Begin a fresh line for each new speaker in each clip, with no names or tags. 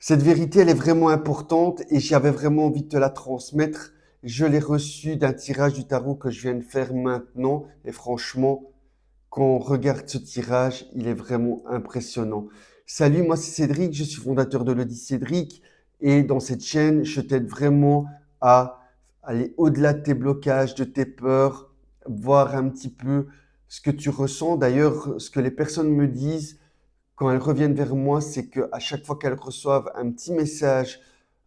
Cette vérité, elle est vraiment importante et j'avais vraiment envie de te la transmettre. Je l'ai reçue d'un tirage du tarot que je viens de faire maintenant et franchement, quand on regarde ce tirage, il est vraiment impressionnant. Salut, moi c'est Cédric, je suis fondateur de l'Audi Cédric et dans cette chaîne, je t'aide vraiment à aller au-delà de tes blocages, de tes peurs, voir un petit peu ce que tu ressens. D'ailleurs, ce que les personnes me disent quand elles reviennent vers moi, c'est qu'à chaque fois qu'elles reçoivent un petit message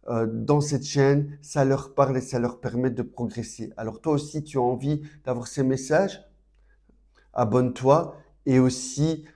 dans cette chaîne, ça leur parle et ça leur permet de progresser. Alors toi aussi, tu as envie d'avoir ces messages? Abonne-toi et aussi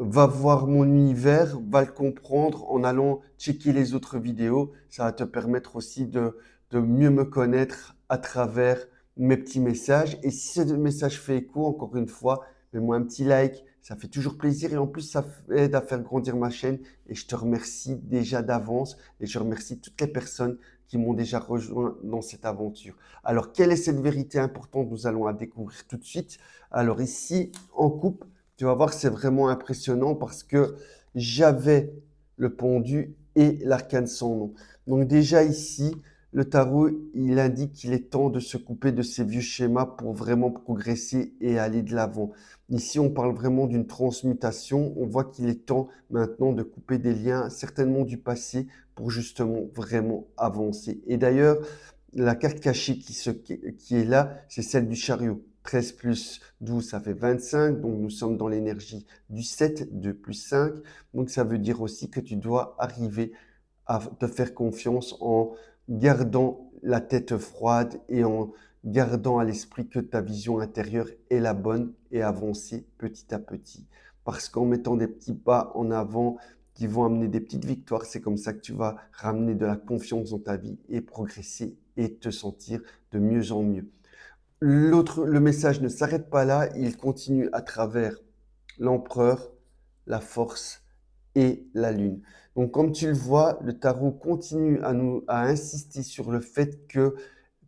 va voir mon univers, va le comprendre en allant checker les autres vidéos. Ça va te permettre aussi de mieux me connaître à travers mes petits messages. Et si ce message fait écho, encore une fois, mets-moi un petit like. Ça fait toujours plaisir et en plus, ça aide à faire grandir ma chaîne. Et je te remercie déjà d'avance et je remercie toutes les personnes qui m'ont déjà rejoint dans cette aventure. Alors, quelle est cette vérité importante? Nous allons la découvrir tout de suite. Alors ici, en coupe, tu vas voir, c'est vraiment impressionnant parce que j'avais le pendu et l'arcane sans nom. Donc déjà ici, le tarot, il indique qu'il est temps de se couper de ces vieux schémas pour vraiment progresser et aller de l'avant. Ici, on parle vraiment d'une transmutation. On voit qu'il est temps maintenant de couper des liens, certainement du passé, pour justement vraiment avancer. Et d'ailleurs, la carte cachée qui est là, c'est celle du chariot. 13 plus 12, ça fait 25. Donc, nous sommes dans l'énergie du 7, 2 plus 5. Donc, ça veut dire aussi que tu dois arriver à te faire confiance en gardant la tête froide et en gardant à l'esprit que ta vision intérieure est la bonne et avancer petit à petit. Parce qu'en mettant des petits pas en avant qui vont amener des petites victoires, c'est comme ça que tu vas ramener de la confiance dans ta vie et progresser et te sentir de mieux en mieux. Le message ne s'arrête pas là, il continue à travers l'empereur, la force et la lune. Donc, comme tu le vois, le tarot continue à insister sur le fait que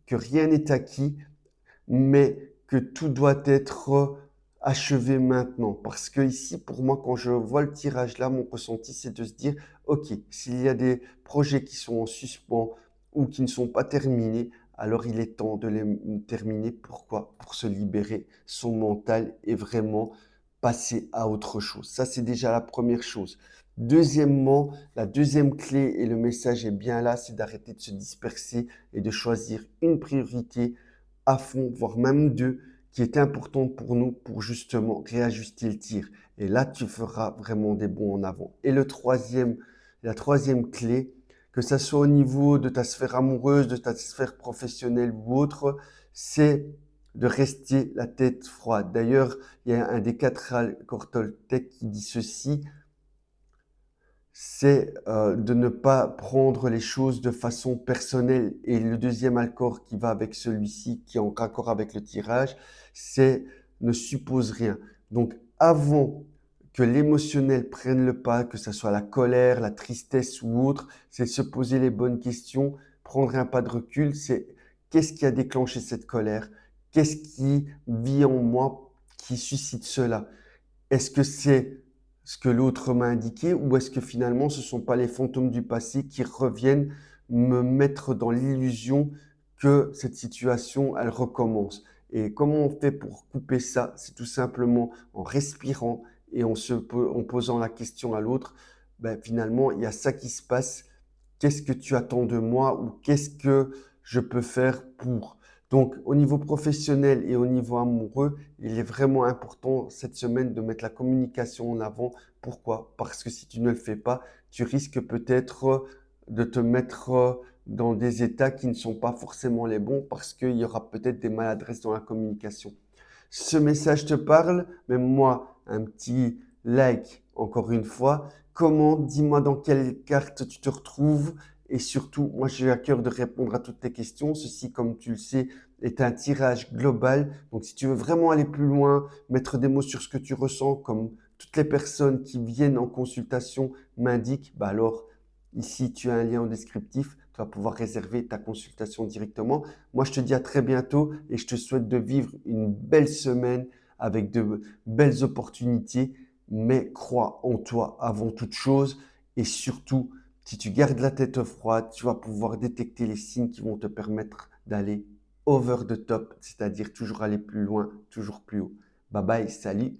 rien n'est acquis, mais que tout doit être achevé maintenant. Parce que ici, pour moi, quand je vois le tirage là, mon ressenti, c'est de se dire, OK, s'il y a des projets qui sont en suspens ou qui ne sont pas terminés, alors il est temps de les terminer. Pourquoi? Pour se libérer son mental et vraiment passer à autre chose. Ça, c'est déjà la première chose. Deuxièmement, la deuxième clé, et le message est bien là, c'est d'arrêter de se disperser et de choisir une priorité à fond, voire même deux, qui est importante pour nous pour justement réajuster le tir. Et là, tu feras vraiment des bons en avant. Et la troisième clé, que ça soit au niveau de ta sphère amoureuse, de ta sphère professionnelle ou autre, c'est de rester la tête froide. D'ailleurs, il y a un des quatre accords Toltec qui dit ceci, c'est de ne pas prendre les choses de façon personnelle. Et le deuxième accord qui va avec celui-ci, qui est en raccord avec le tirage, c'est ne suppose rien. Donc avant que l'émotionnel prenne le pas, que ce soit la colère, la tristesse ou autre, c'est se poser les bonnes questions, prendre un pas de recul, c'est qu'est-ce qui a déclenché cette colère? Qu'est-ce qui vit en moi qui suscite cela? Est-ce que c'est ce que l'autre m'a indiqué ou est-ce que finalement ce ne sont pas les fantômes du passé qui reviennent me mettre dans l'illusion que cette situation, elle recommence? Et comment on fait pour couper ça? C'est tout simplement en respirant et en posant la question à l'autre, ben, finalement, il y a ça qui se passe. Qu'est-ce que tu attends de moi ou qu'est-ce que je peux faire pour? Donc, au niveau professionnel et au niveau amoureux, il est vraiment important cette semaine de mettre la communication en avant. Pourquoi? Parce que si tu ne le fais pas, tu risques peut-être de te mettre dans des états qui ne sont pas forcément les bons parce qu'il y aura peut-être des maladresses dans la communication. Ce message te parle, même moi, un petit like encore une fois. Comment? Dis-moi dans quelle carte tu te retrouves. Et surtout, moi, j'ai à cœur de répondre à toutes tes questions. Ceci, comme tu le sais, est un tirage global. Donc, si tu veux vraiment aller plus loin, mettre des mots sur ce que tu ressens, comme toutes les personnes qui viennent en consultation m'indiquent, bah alors, ici, tu as un lien en descriptif. Tu vas pouvoir réserver ta consultation directement. Moi, je te dis à très bientôt et je te souhaite de vivre une belle semaine avec de belles opportunités, mais crois en toi avant toute chose et surtout, Si tu gardes la tête froide, tu vas pouvoir détecter les signes qui vont te permettre d'aller over the top, c'est-à-dire toujours aller plus loin, toujours plus haut. Bye bye, salut!